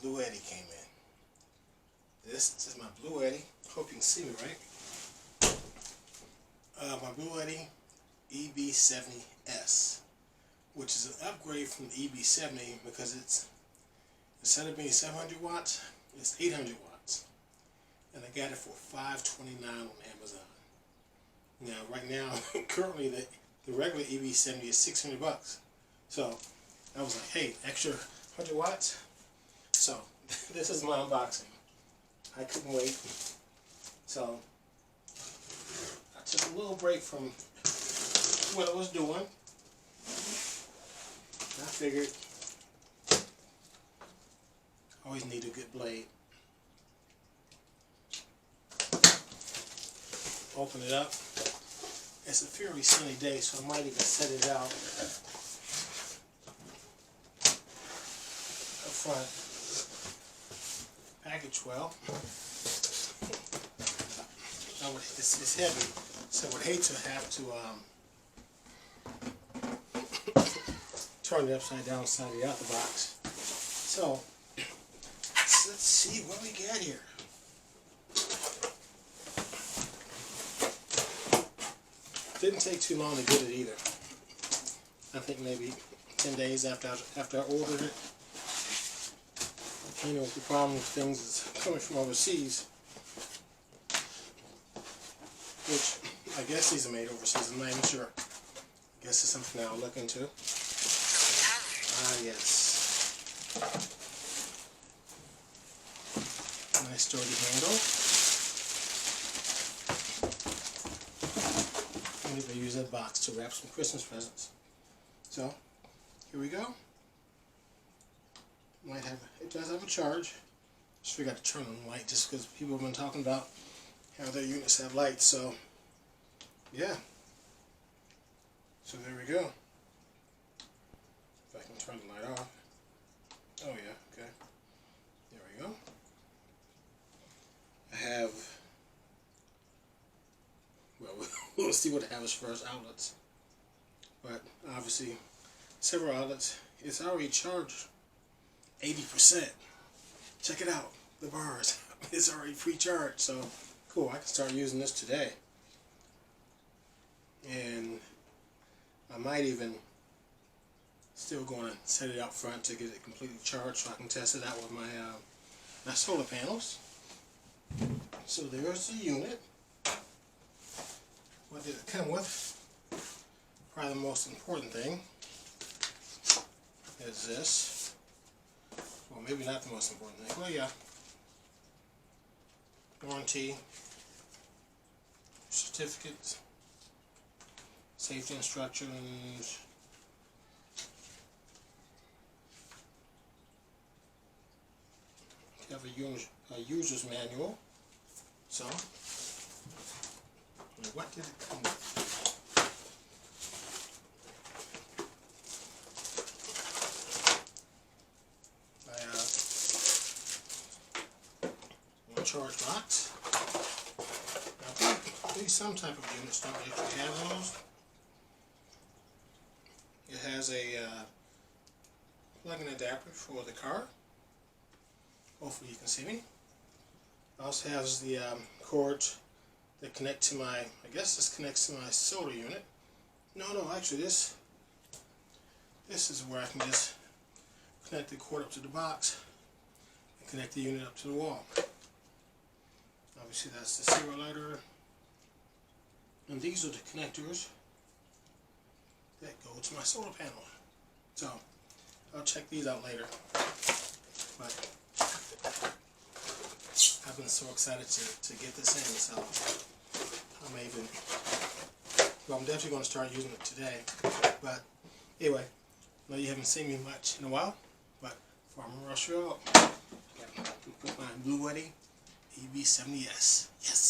Bluetti came in. This is my Bluetti. Hope you can see me right. My Bluetti EB70S, which is an upgrade from the EB70 because it's, instead of being 700 watts, it's 800 watts. And I got it for $529 on Amazon. Now, right now, currently the regular EB70 is $600. So I was like, hey, extra 100 watts. So this is my unboxing. I couldn't wait. So I took a little break from what I was doing. I figured I always need a good blade. Open it up. It's a fairly sunny day, so I might even set it out up front. Package well. It's heavy, so I would hate to have to turn it upside down, slide it out the box. So let's see what we got here. Didn't take too long to get it either. I think maybe 10 days after I ordered it. You know, the problem with things is coming from overseas, which I guess these are made overseas. I'm not even sure. I guess it's something I'll look into. Ah, yes. Nice sturdy handle. Maybe use that box to wrap some Christmas presents. So, here we go. It does have a charge. Just forgot to turn on the light just because people have been talking about how their units have lights. So, yeah. So there we go. If I can turn the light off. Oh yeah, okay. There we go. I have, well, we'll see what it has first, outlets. But obviously, several outlets. It's already charged 80%. Check it out, the bars. It's already pre-charged, so cool. I can start using this today. And I might even still going to set it out front to get it completely charged so I can test it out with my solar panels. So there's the unit. What did it come with? Probably the most important thing is this. Well, maybe not the most important thing. Well, yeah. Warranty, certificates, safety instructions, you have a user's manual. So, what did it come with? One charge box. Now, I believe some type of units don't actually have those. It has a plug-in adapter for the car. Hopefully you can see me. It also has the cords that connect to my, I guess this connects to my solar unit. No, actually this is where I can just connect the cord up to the box and connect the unit up to the wall. Obviously that's the serial lighter. And these are the connectors that go to my solar panel. So I'll check these out later. But I've been so excited to get this in, so I'm definitely going to start using it today. But anyway, I know you haven't seen me much in a while, but before I'm going to rush you out, I got my Bluetti EB70S. Yes!